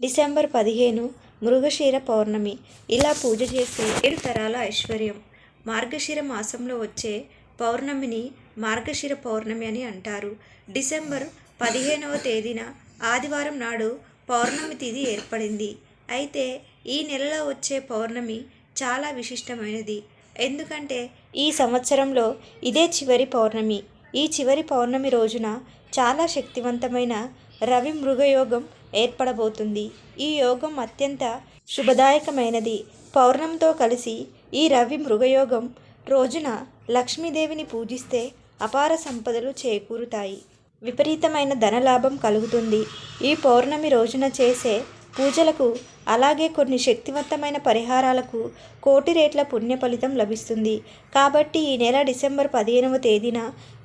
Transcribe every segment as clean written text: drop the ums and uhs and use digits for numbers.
December 15 Mrigashira పౌర్ణమి. ఇలా పూజ చేస్తే 7 తరాల ఐశ్వర్యం. మార్గశిర మాసంలో వచ్చే పౌర్ణమిని మార్గశిర పౌర్ణమి అని అంటారు. డిసెంబర్ 15వ తేదీన ఆదివారం నాడు పౌర్ణమి తిథి ఏర్పడింది. అయితే ఈ నెలలో వచ్చే పౌర్ణమి చాలా విశిష్టమైనది. ఎందుకంటే ఈ సంవత్సరంలో ఇదే చివరి పౌర్ణమి. ఈ చివరి పౌర్ణమి రోజున చాలా శక్తివంతమైన రవి మృగయోగం ఏర్పడబోతుంది. ఈ యోగం అత్యంత శుభదాయకమైనది. పౌర్ణమితో కలిసి ఈ రవి మృగయోగం రోజున లక్ష్మీదేవిని పూజిస్తే అపార సంపదలు చేకూరుతాయి. విపరీతమైన ధనలాభం కలుగుతుంది. ఈ పౌర్ణమి రోజున చేసే పూజలకు అలాగే కొన్ని శక్తివంతమైన పరిహారాలకు కోటి రేట్ల పుణ్య ఫలితం లభిస్తుంది. కాబట్టి ఈ నెల డిసెంబర్ 15వ తేదీన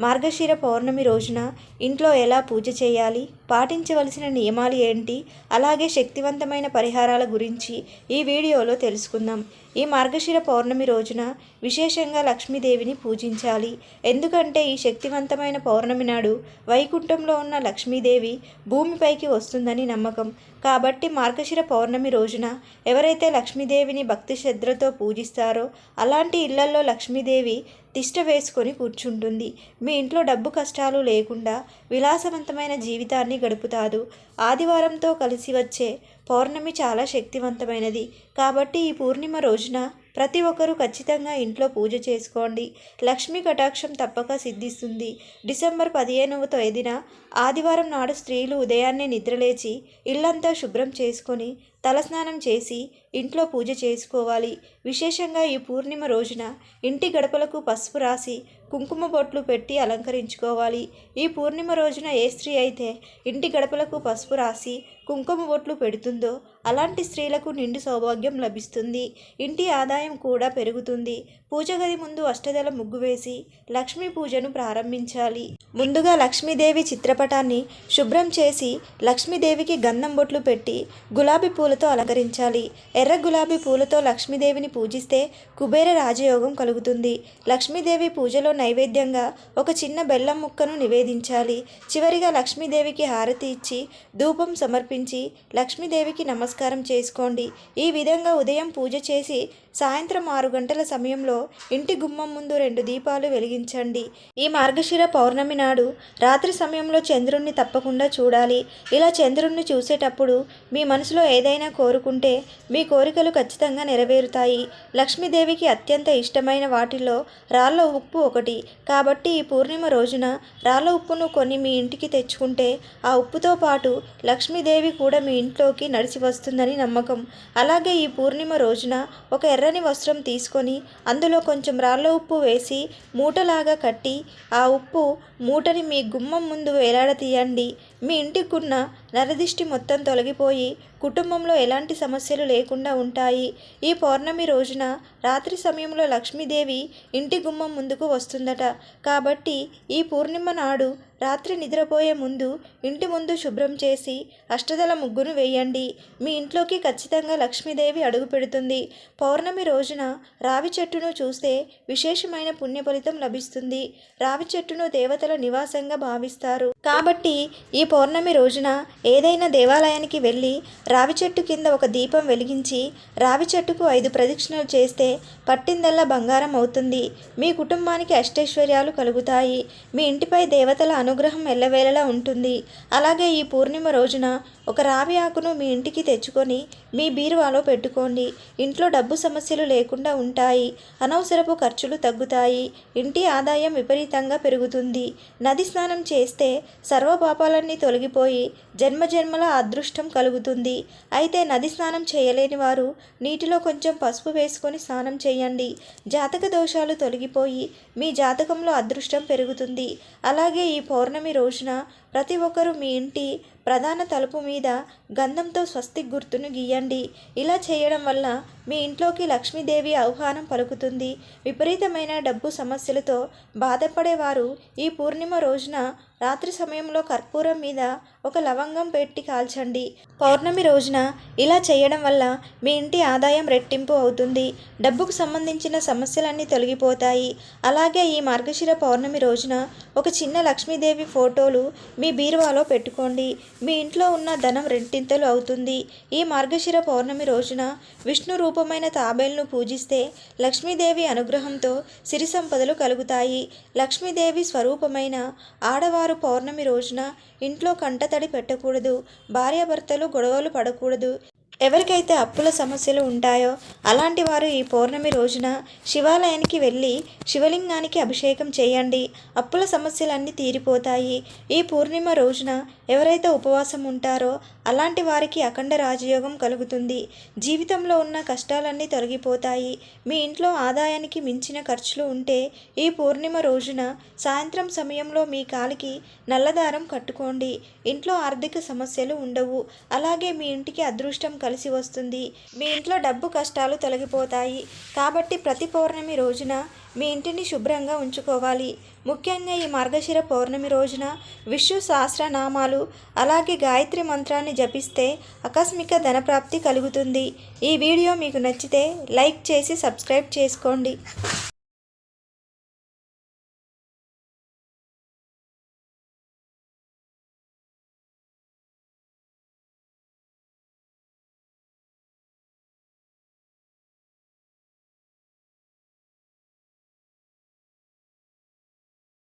మార్గశిర పౌర్ణమి రోజున ఇంట్లో ఎలా పూజ చేయాలి, పాటించవలసిన నియమాలు ఏంటి, అలాగే శక్తివంతమైన పరిహారాల గురించి ఈ వీడియోలో తెలుసుకుందాం. ఈ మార్గశిర పౌర్ణమి రోజున విశేషంగా లక్ష్మీదేవిని పూజించాలి. ఎందుకంటే ఈ శక్తివంతమైన పౌర్ణమి నాడు వైకుంఠంలో ఉన్న లక్ష్మీదేవి భూమిపైకి వస్తుందని నమ్మకం. కాబట్టి మార్గశిర పౌర్ణమి రోజున ఎవరైతే లక్ష్మీదేవిని భక్తి శ్రద్ధలతో పూజిస్తారో అలాంటి ఇళ్లల్లో లక్ష్మీదేవి తిష్ట వేసుకొని కూర్చుంటుంది. మీ ఇంట్లో డబ్బు కష్టాలు లేకుండా విలాసవంతమైన జీవితాన్ని గడుపుతారు. ఆదివారంతో కలిసి వచ్చే పౌర్ణమి చాలా శక్తివంతమైనది. కాబట్టి ఈ పూర్ణిమ రోజున ప్రతి ఒక్కరూ ఖచ్చితంగా ఇంట్లో పూజ చేసుకోండి. లక్ష్మీ కటాక్షం తప్పక సిద్ధిస్తుంది. డిసెంబర్ 15వ తేదీన ఆదివారం నాడు స్త్రీలు ఉదయాన్నే నిద్రలేచి ఇల్లంతా శుభ్రం చేసుకొని తలస్నానం చేసి ఇంట్లో పూజ చేసుకోవాలి. విశేషంగా ఈ పూర్ణిమ రోజున ఇంటి గడపలకు పసుపు రాసి కుంకుమ బొట్లు పెట్టి అలంకరించుకోవాలి. ఈ పూర్ణిమ రోజున ఏ స్త్రీ అయితే ఇంటి గడపలకు పసుపు రాసి కుంకుమ బొట్లు పెడుతుందో అలాంటి స్త్రీలకు నిండు సౌభాగ్యం లభిస్తుంది. ఇంటి ఆదాయం కూడా పెరుగుతుంది. పూజ గది ముందు అష్టదళ ముగ్గు వేసి లక్ష్మీ పూజను ప్రారంభించాలి. ముందుగా లక్ష్మీదేవి చిత్రపటాన్ని శుభ్రం చేసి లక్ష్మీదేవికి గంధం బొట్లు పెట్టి గులాబీ పూలతో అలంకరించాలి. ఎర్ర గులాబీ పూలతో లక్ష్మీదేవిని పూజిస్తే కుబేర రాజయోగం కలుగుతుంది. లక్ష్మీదేవి పూజలో నైవేద్యంగా ఒక చిన్న బెల్లం ముక్కను నివేదించాలి. చివరిగా లక్ష్మీదేవికి హారతి ఇచ్చి ధూపం సమర్పించి లక్ష్మీదేవికి నమస్కారం చేసుకోండి. ఈ విధంగా ఉదయం పూజ చేసి సాయంత్రం 6 గంటల సమయంలో ఇంటి గుమ్మం ముందు 2 దీపాలు వెలిగించండి. ఈ మార్గశిర పౌర్ణమి నాడు రాత్రి సమయంలో చంద్రుణ్ణి తప్పకుండా చూడాలి. ఇలా చంద్రుణ్ణి చూసేటప్పుడు మీ మనసులో ఏదైనా కోరుకుంటే మీ కోరికలు ఖచ్చితంగా నెరవేరుతాయి. లక్ష్మీదేవికి అత్యంత ఇష్టమైన వాటిలో రాళ్ళ ఉప్పు ఒకటి. కాబట్టి ఈ పూర్ణిమ రోజున రాళ్ళ ఉప్పును కొన్ని మీ ఇంటికి తెచ్చుకుంటే ఆ ఉప్పుతో పాటు లక్ష్మీదేవి కూడా మీ ఇంట్లోకి నడిచి వస్తుందని నమ్మకం. అలాగే ఈ పూర్ణిమ రోజున ఒక ఎర్రని వస్త్రం తీసుకొని అందులో కొంచెం రాళ్ళ ఉప్పు వేసి మూటలాగా కట్టి ఆ ఉప్పు మూటని మీ గుమ్మం ముందు వేలాడతీయండి. మీ ఇంటికున్న నరదిష్టి మొత్తం తొలగిపోయి కుటుంబంలో ఎలాంటి సమస్యలు లేకుండా ఉంటాయి. ఈ పౌర్ణమి రోజున రాత్రి సమయంలో లక్ష్మీదేవి ఇంటి గుమ్మం ముందుకు వస్తుందట. కాబట్టి ఈ పూర్ణిమ నాడు రాత్రి నిద్రపోయే ముందు ఇంటి ముందు శుభ్రం చేసి అష్టదళ ముగ్గును వేయండి. మీ ఇంట్లోకి ఖచ్చితంగా లక్ష్మీదేవి అడుగు పెడుతుంది. పౌర్ణమి రోజున రావి చెట్టును చూస్తే విశేషమైన పుణ్య ఫలితం లభిస్తుంది. రావి చెట్టును దేవతల నివాసంగా భావిస్తారు. కాబట్టి ఈ పౌర్ణమి రోజున ఏదైనా దేవాలయానికి వెళ్ళి రావి చెట్టు కింద ఒక దీపం వెలిగించి రావి చెట్టుకు 5 ప్రదక్షిణలు చేస్తే పట్టిందల్లా బంగారం అవుతుంది. మీ కుటుంబానికి అష్టైశ్వర్యాలు కలుగుతాయి. మీ ఇంటిపై దేవతల అనుగ్రహం ఎల్లవేళలా ఉంటుంది. అలాగే ఈ పూర్ణిమ రోజున ఒక రావి ఆకును మీ ఇంటికి తెచ్చుకొని మీ బీరువాలో పెట్టుకోండి. ఇంట్లో డబ్బు సమస్యలు లేకుండా ఉంటాయి. అనవసరపు ఖర్చులు తగ్గుతాయి. ఇంటి ఆదాయం విపరీతంగా పెరుగుతుంది. నది స్నానం చేస్తే సర్వ పాపాలన్నీ తొలగిపోయి జన్మజన్మల అదృష్టం కలుగుతుంది. అయితే నది స్నానం చేయలేని వారు నీటిలో కొంచెం పసుపు వేసుకొని స్నానం చేయండి. జాతక దోషాలు తొలగిపోయి మీ జాతకంలో అదృష్టం పెరుగుతుంది. అలాగే ఈ పౌర్ణమి రోజున ప్రతి ఒక్కరూ మీ ఇంటి ప్రధాన తలుపు మీద గంధంతో స్వస్తిక్ గుర్తును గీయండి. ఇలా చేయడం వల్ల మీ ఇంట్లోకి లక్ష్మీదేవి ఆహ్వానం పలుకుతుంది. విపరీతమైన డబ్బు సమస్యలతో బాధపడేవారు ఈ పూర్ణిమ రోజున రాత్రి సమయంలో కర్పూరం మీద ఒక లవంగం పెట్టి కాల్చండి. పౌర్ణమి రోజున ఇలా చేయడం వల్ల మీ ఇంటి ఆదాయం రెట్టింపు అవుతుంది. డబ్బుకు సంబంధించిన సమస్యలన్నీ తొలగిపోతాయి. అలాగే ఈ మార్గశిర పౌర్ణమి రోజున ఒక చిన్న లక్ష్మీదేవి ఫోటోలు మీ బీరువాలో పెట్టుకోండి. మీ ఇంట్లో ఉన్న ధనం రెండింతలు అవుతుంది. ఈ మార్గశిర పౌర్ణమి రోజున విష్ణు రూపమైన తాబేలును పూజిస్తే లక్ష్మీదేవి అనుగ్రహంతో సిరి సంపదలు కలుగుతాయి. లక్ష్మీదేవి స్వరూపమైన ఆడవారు పౌర్ణమి రోజున ఇంట్లో కంటతడి పెట్టకూడదు. భార్యాభర్తలు గొడవలు పడకూడదు. ఎవరికైతే అప్పుల సమస్యలు ఉంటాయో అలాంటి వారు ఈ పౌర్ణమి రోజున శివాలయానికి వెళ్ళి శివలింగానికి అభిషేకం చేయండి. అప్పుల సమస్యలన్నీ తీరిపోతాయి. ఈ పూర్ణిమ రోజున ఎవరైతే ఉపవాసం ఉంటారో అలాంటి వారికి అఖండ రాజయోగం కలుగుతుంది. జీవితంలో ఉన్న కష్టాలన్నీ తొలగిపోతాయి. మీ ఇంట్లో ఆదాయానికి మించిన ఖర్చులు ఉంటే ఈ పూర్ణిమ రోజున సాయంత్రం సమయంలో మీ కాలికి నల్లదారం కట్టుకోండి. ఇంట్లో ఆర్థిక సమస్యలు ఉండవు. అలాగే మీ ఇంటికి అదృష్టం కలిసి వస్తుంది. మీ ఇంట్లో డబ్బు కష్టాలు తొలగిపోతాయి. కాబట్టి ప్రతి పౌర్ణమి రోజున మీ ఇంటిని శుభ్రంగా ఉంచుకోవాలి. ముఖ్యంగా ఈ మార్గశిర పౌర్ణమి రోజున విష్ణు సహస్రనామాలు అలాగే గాయత్రి మంత్రాన్ని జపిస్తే ఆకస్మిక ధనప్రాప్తి కలుగుతుంది. ఈ వీడియో మీకు నచ్చితే లైక్ చేసి సబ్స్క్రైబ్ చేసుకోండి.